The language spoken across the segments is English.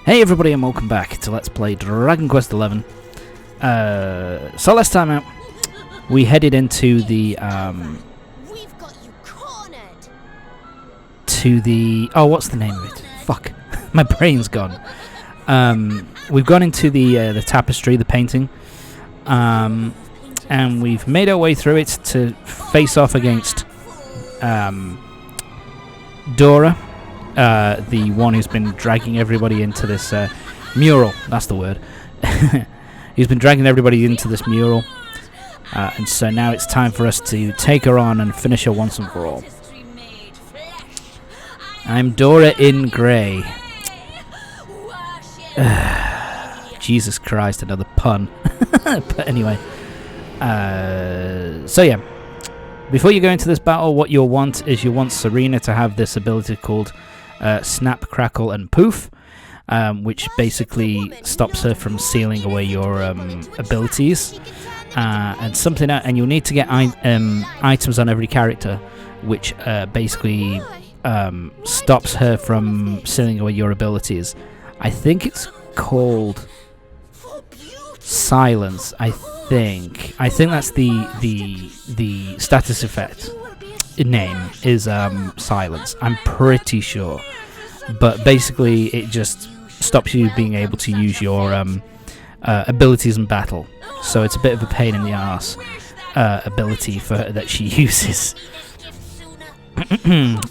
Hey everybody and welcome back to Let's Play Dragon Quest XI. So last time out, we headed into the, We've got you cornered. oh, what's the name of it? Fuck, my brain's gone. We've gone into the tapestry, the painting, and we've made our way through it to face off against, Dora. The one who's been dragging everybody into this mural. That's the word. He's been dragging everybody into this mural. And so now it's time for us to take her on and finish her once and for all. I'm Dora In Grey. Jesus Christ, another pun. But anyway. So yeah. Before you go into this battle, what you'll want is you want Serena to have this ability called Snap, Crackle, and Poof, which basically stops her from sealing away your abilities, and you'll need to get items on every character, which basically stops her from sealing away your abilities. I think it's called Silence. I think that's the status effect. Name is Silence. I'm pretty sure, but basically it just stops you being able to use your abilities in battle. So it's a bit of a pain in the arse ability for that she uses.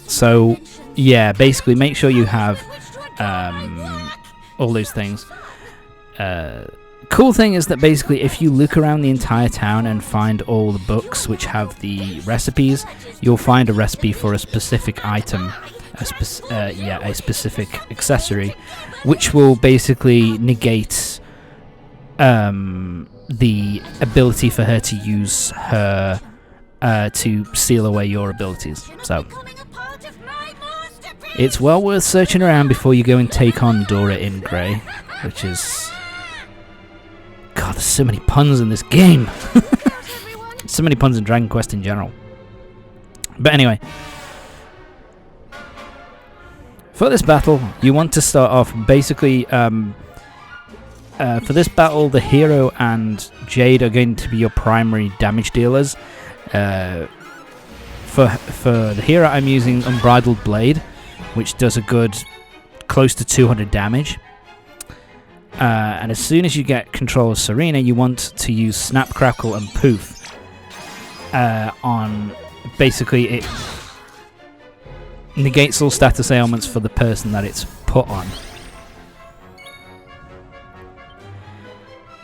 So yeah, basically make sure you have all those things. Cool thing is that basically if you look around the entire town and find all the books which have the recipes, you'll find a recipe for a specific item, a specific accessory, which will basically negate the ability for her to use her to seal away your abilities. So it's well worth searching around before you go and take on Dora In Grey, which is... God, there's so many puns in this game. So many puns in Dragon Quest in general. But anyway, for this battle, you want to start off basically. For this battle, the hero and Jade are going to be your primary damage dealers. For the hero, I'm using Unbridled Blade, which does a good close to 200 damage. And as soon as you get control of Serena, you want to use Snap, Crackle, and Poof on... Basically, it negates all status ailments for the person that it's put on.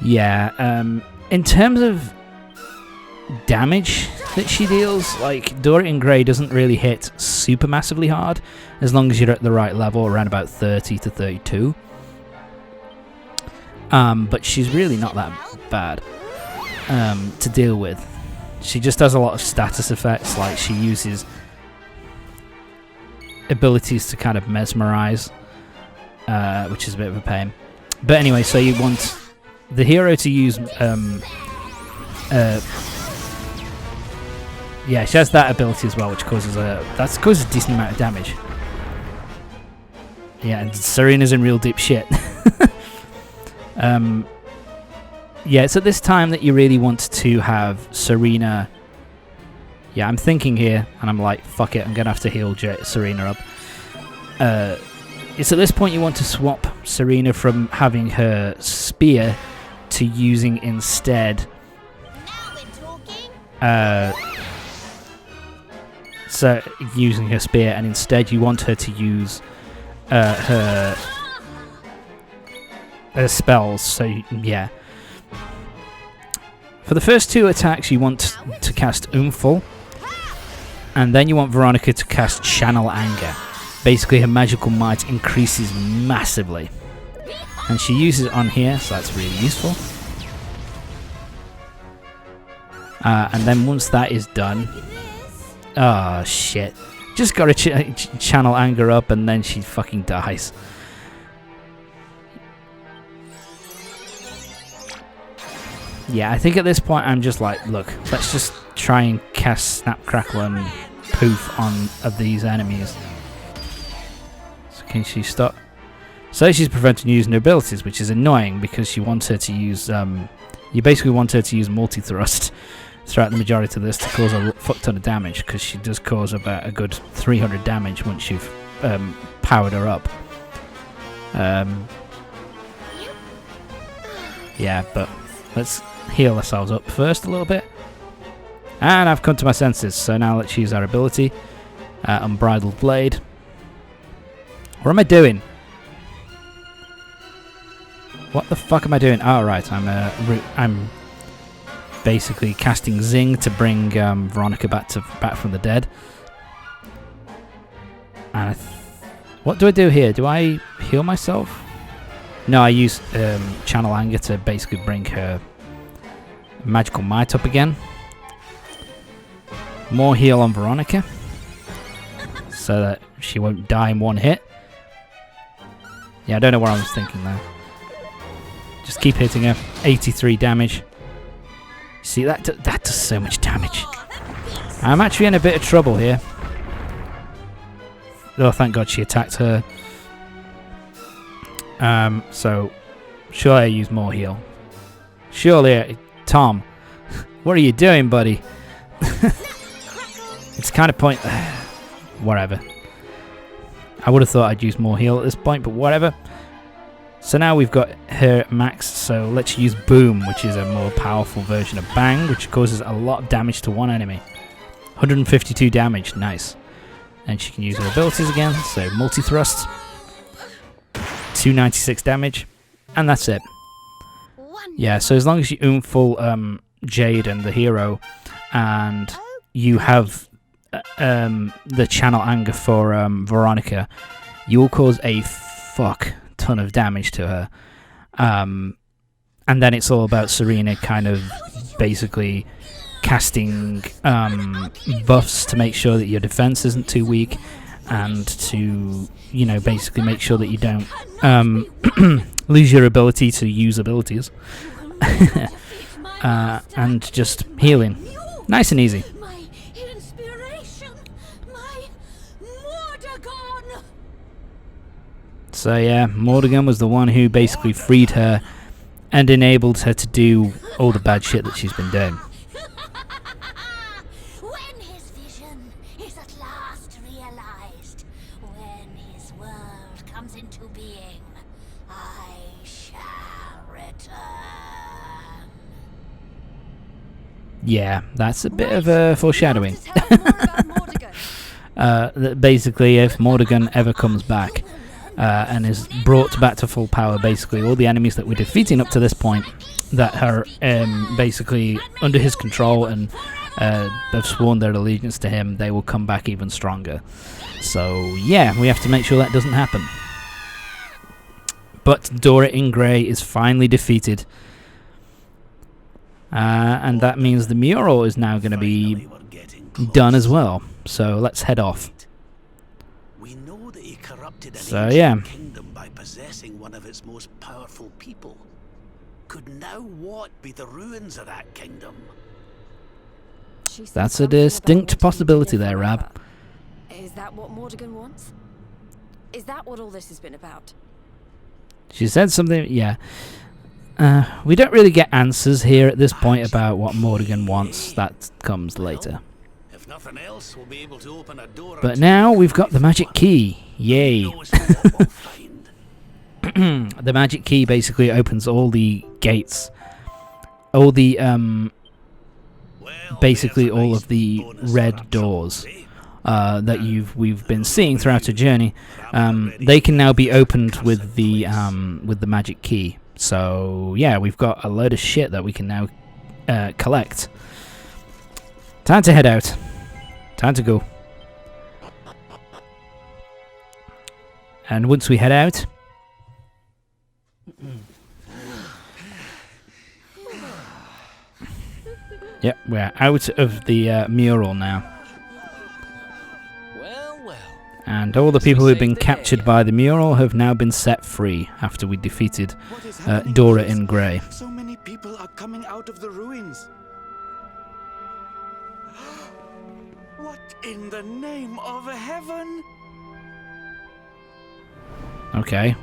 Yeah, in terms of damage that she deals, like, Dora In Grey doesn't really hit super massively hard, as long as you're at the right level, around about 30 to 32. But she's really not that bad to deal with. She just has a lot of status effects, like she uses abilities to kind of mesmerize, which is a bit of a pain. But anyway, so you want the hero to use... yeah, she has that ability as well, which causes a decent amount of damage. Yeah, and Serena's in real deep shit. Yeah, it's at this time that you really want to have Serena... Yeah, I'm thinking here, and I'm like, fuck it, I'm going to have to heal Serena up. It's at this point you want to swap Serena from having her spear to using instead... so, using her spear, and instead you want her to use her spells, so yeah. For the first two attacks you want to cast Umful, and then you want Veronica to cast Channel Anger. Basically her magical might increases massively, and she uses it on here, so that's really useful. And then once that is done... Oh shit. Just gotta Channel Anger up and then she fucking dies. Yeah, I think at this point I'm just like, look, let's just try and cast Snap, Crackle, and Poof on of these enemies. So can she stop? So she's preventing using her abilities, which is annoying because you want her to use you basically want her to use multi-thrust throughout the majority of this to cause a fuck ton of damage, because she does cause about a good 300 damage once you've powered her up. Yeah, but let's heal ourselves up first a little bit. And I've come to my senses, so now let's use our ability. Unbridled Blade. What am I doing? What the fuck am I doing? Oh, right, I'm basically casting Zing to bring Veronica back from the dead. And what do I do here? Do I heal myself? No, I use Channel Anger to basically bring her Magical Might up again. More heal on Veronica, so that she won't die in one hit. Yeah, I don't know what I was thinking there. Just keep hitting her. 83 damage. See, that does so much damage. I'm actually in a bit of trouble here. Oh, thank God she attacked her. So, surely I use more heal. Surely, Tom, what are you doing, buddy? It's kind of point... whatever. I would have thought I'd use more heal at this point, but whatever. So now we've got her max, so let's use Boom, which is a more powerful version of Bang, which causes a lot of damage to one enemy. 152 damage, nice. And she can use her abilities again, so multi-thrust. 296 damage, and that's it. Yeah, so as long as you full Jade and the hero, and you have the Channel Anger for Veronica, you will cause a fuck ton of damage to her. And then it's all about Serena kind of basically casting buffs to make sure that your defense isn't too weak, and to, you know, basically make sure that you don't lose your ability to use abilities. And just healing. Nice and easy. So yeah, Mordegon was the one who basically freed her and enabled her to do all the bad shit that she's been doing. When his vision is at last realized, when his world comes into being, I shall return. Yeah, that's a bit of a foreshadowing. That basically, if Mordegon ever comes back and is brought back to full power, basically all the enemies that we're defeating up to this point that are basically under his control and they've sworn their allegiance to him, they will come back even stronger. So yeah, we have to make sure that doesn't happen. But Dora In Grey is finally defeated. And that means the mural is now going to be done as well. So let's head off. We know that he corrupted So yeah, kingdom by possessing one of its most powerful people. Could now what be the ruins of that kingdom? that's a distinct possibility there, Rab. Is that what Mordegon wants? Is that what all this has been about? She said something, yeah. We don't really get answers here at this point about what Mordegon wants. That comes later. If nothing else, we'll be able to open a door. But now we've got the magic key. Yay. The magic key basically opens all the gates. All the, basically all of the red doors that we've been seeing throughout the journey. They can now be opened with the magic key. So yeah, we've got a load of shit that we can now collect. Time to head out. Time to go. And once we head out, yep, we're out of the mural now. And all the people who've been captured by the mural have now been set free after we defeated Dora In Grey. So many people are coming out of the ruins. What in the name of heaven? Okay.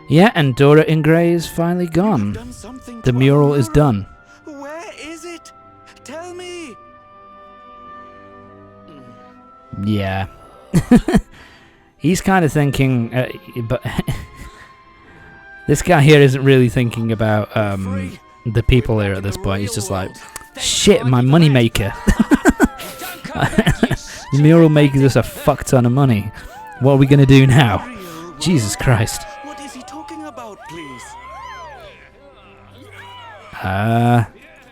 Yeah, and Dora In Grey is finally You've gone. done something The to our mural is world. done. Where is it? Tell me. Yeah. He's kind of thinking, but this guy here isn't really thinking about the people here at this point. He's just like, shit, my money maker. The mural making us a fuck ton of money. What are we gonna do now? Real Jesus world? Christ. What is he talking about, please?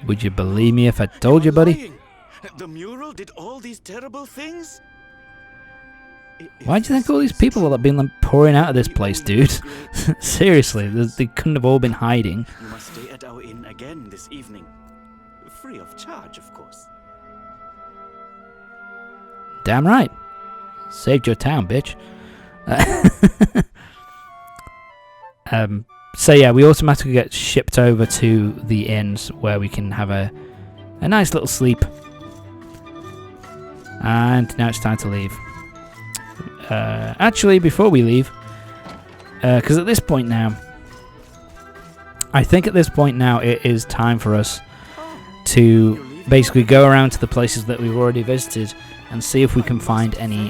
Would you believe me if I told you, You're buddy? lying. The mural did all these terrible things? Why do you think all these people have been like, pouring out of this place, dude? Seriously, they couldn't have all been hiding. You must stay at our inn again this evening. Free of charge, of course. Damn right. Saved your town, bitch. So yeah, we automatically get shipped over to the inns where we can have a nice little sleep. And now it's time to leave. Actually, before we leave, because at this point now, I think at this point now it is time for us to basically go around to the places that we've already visited and see if we can find any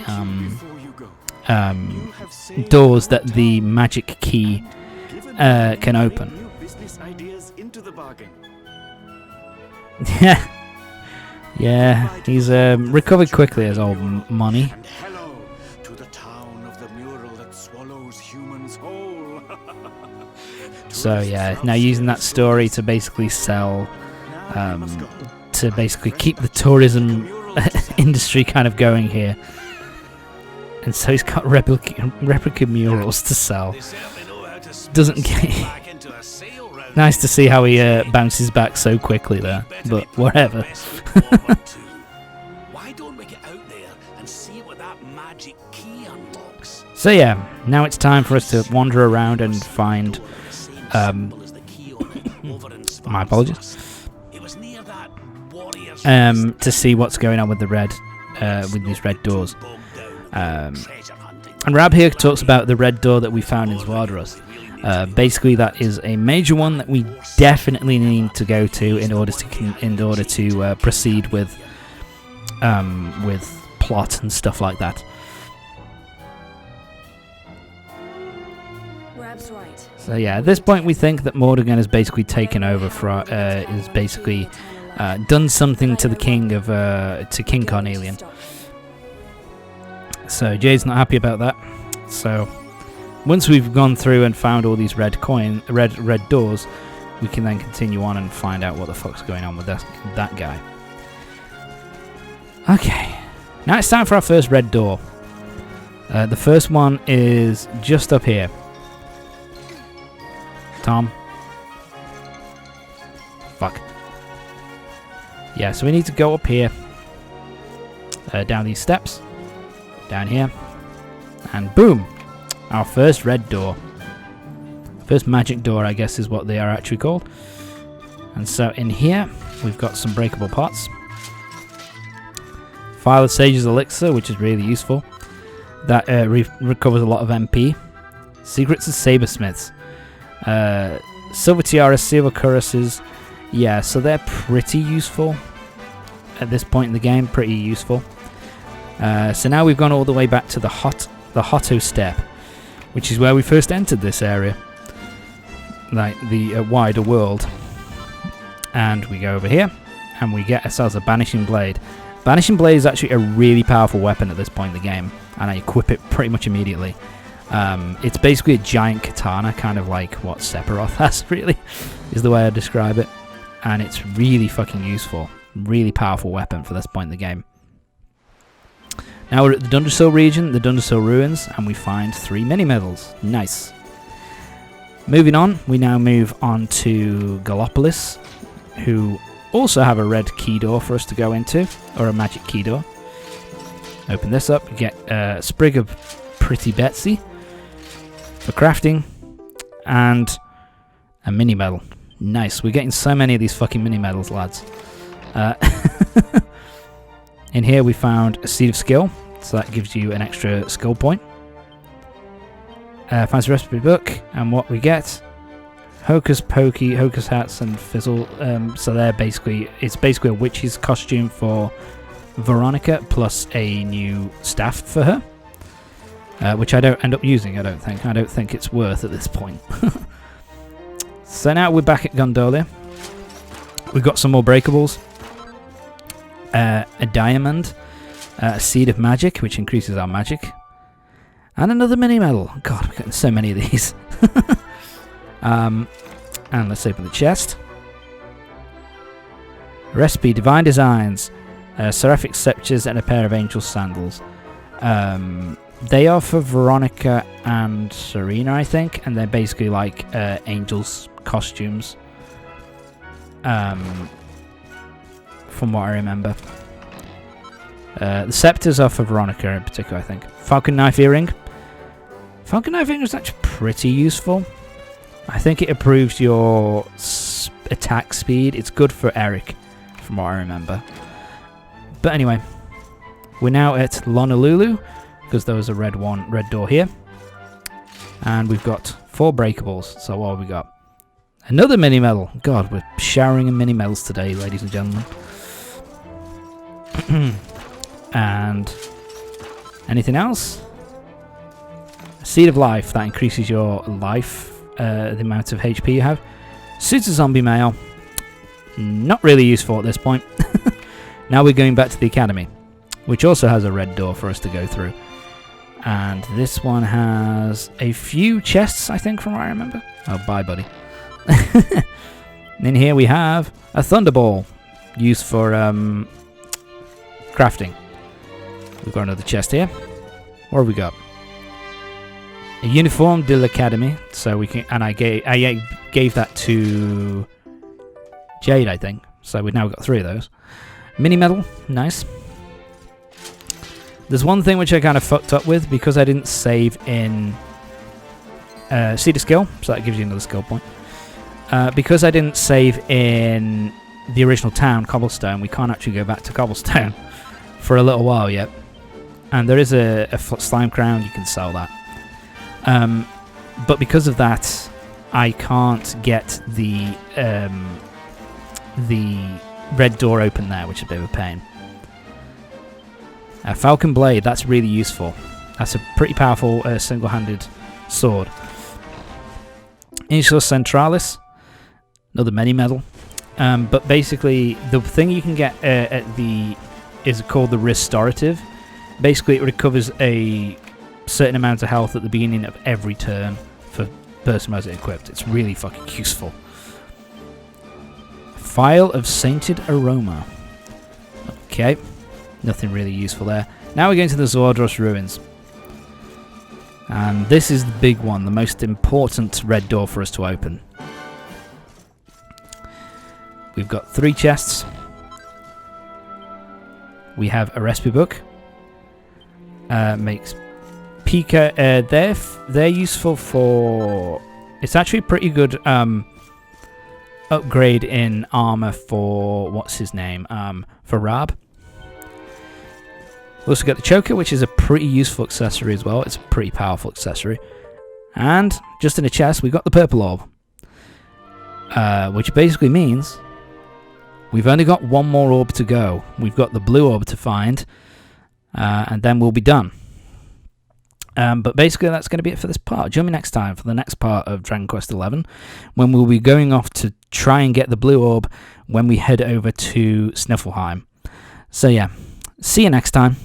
doors that the magic key can open. New business ideas into the bargain. Yeah, he's recovered quickly as old money. And hello to the town of the mural that swallows humans whole. So yeah, now using that story to basically sell, to basically keep the tourism industry kind of going here. And so he's got replica murals to sell. Doesn't get nice to see how he bounces back so quickly there, but whatever. Why don't we get out there and see what that magic key unlocks? So yeah, now it's time for us to wander around and find. My apologies. To see what's going on with the red, with these red doors. And Rab here talks about the red door that we found in Zwadros. Basically, that is a major one that we definitely need to go to in order to proceed with plot and stuff like that. Rab's right. So yeah, at this point we think that Mordegon has basically taken over for is basically done something to the king of to King Carnelian. So Jay's not happy about that. So once we've gone through and found all these red doors, we can then continue on and find out what the fuck's going on with that guy. Okay, now it's time for our first red door. The first one is just up here. Tom. Fuck. Yeah, so we need to go up here, down these steps, down here, and boom, our first red door. First magic door, I guess, is what they are actually called. And so in here, we've got some breakable pots. File of Sage's Elixir, which is really useful. That recovers a lot of MP. Secrets of Sabersmiths. Silver Tiaras, Silver Cuirasses. Yeah, so they're pretty useful at this point in the game. Pretty useful. So now we've gone all the way back to the Hotto Step, which is where we first entered this area, like the wider world. And we go over here, and we get ourselves a Banishing Blade. Banishing Blade is actually a really powerful weapon at this point in the game, and I equip it pretty much immediately. It's basically a giant katana, kind of like what Sephiroth has, really, is the way I describe it. And it's really fucking useful. Really powerful weapon for this point in the game. Now we're at the Dundersill region, the Dundersill Ruins, and we find 3 mini-medals. Nice. Moving on, we now move on to Gallopolis, who also have a red key door for us to go into, or a magic key door. Open this up, you get a sprig of Pretty Betsy for crafting, and a mini medal. Nice, we're getting so many of these fucking mini medals, lads. In here we found a Seed of Skill, so that gives you an extra skill point. fancy recipe book, and what we get: Hocus Pokey, Hocus Hats, and Fizzle. So they're it's basically a witch's costume for Veronica, plus a new staff for her, which I don't end up using. I don't think it's worth at this point. So now we're back at Gondolia. We've got some more breakables. A diamond, a seed of magic, which increases our magic, and another mini medal. God, we're getting so many of these. And let's open the chest. Recipe: Divine Designs, seraphic scepters, and a pair of angel sandals. They are for Veronica and Serena, I think, and they're basically like angels costumes. From what I remember. The scepters are for Veronica in particular, I think. Falcon Knife Earring. Falcon Knife Earring is actually pretty useful. I think it improves your attack speed. It's good for Eric, from what I remember. But anyway, we're now at Lonalulu, because there was a red door here. And we've got 4 breakables. So what have we got? Another mini medal. God, we're showering in mini medals today, ladies and gentlemen. And anything else? A Seed of Life, that increases your life, the amount of HP you have. Suits of Zombie Mail, not really useful at this point. Now we're going back to the Academy, which also has a red door for us to go through. And this one has a few chests, I think, from what I remember. Oh, bye, buddy. In here we have a Thunderball, used for crafting. We've got another chest here. What have we got? A Uniform de l'Academy. So we can, and I gave that to Jade, I think. So we've now got 3 of those. Mini medal, nice. There's one thing which I kind of fucked up with because I didn't save in Seed of Skill, so that gives you another skill point. Because I didn't save in the original town, Cobblestone, we can't actually go back to Cobblestone for a little while yet. And there is a slime crown, you can sell that. But because of that, I can't get the red door open there, which is a bit of a pain. Falcon Blade, that's really useful. That's a pretty powerful single-handed sword. Insula Centralis, another mini medal. But basically, the thing you can get is called the Restorative. Basically, it recovers a certain amount of health at the beginning of every turn for the person who has it equipped. It's really fucking useful. Phial of Sainted Aroma. Okay, nothing really useful there. Now we're going to the Zordros Ruins. And this is the big one, the most important red door for us to open. We've got 3 chests. We have a recipe book. Makes Pika. They're useful for. It's actually pretty good upgrade in armor for what's his name? For Rab. We also got the choker, which is a pretty useful accessory as well. It's a pretty powerful accessory. And just in a chest, we've got the Purple Orb, which basically means we've only got 1 more orb to go. We've got the blue orb to find, and then we'll be done. But basically, that's going to be it for this part. Join me next time for the next part of Dragon Quest XI, when we'll be going off to try and get the blue orb when we head over to Sniffelheim. So yeah, see you next time.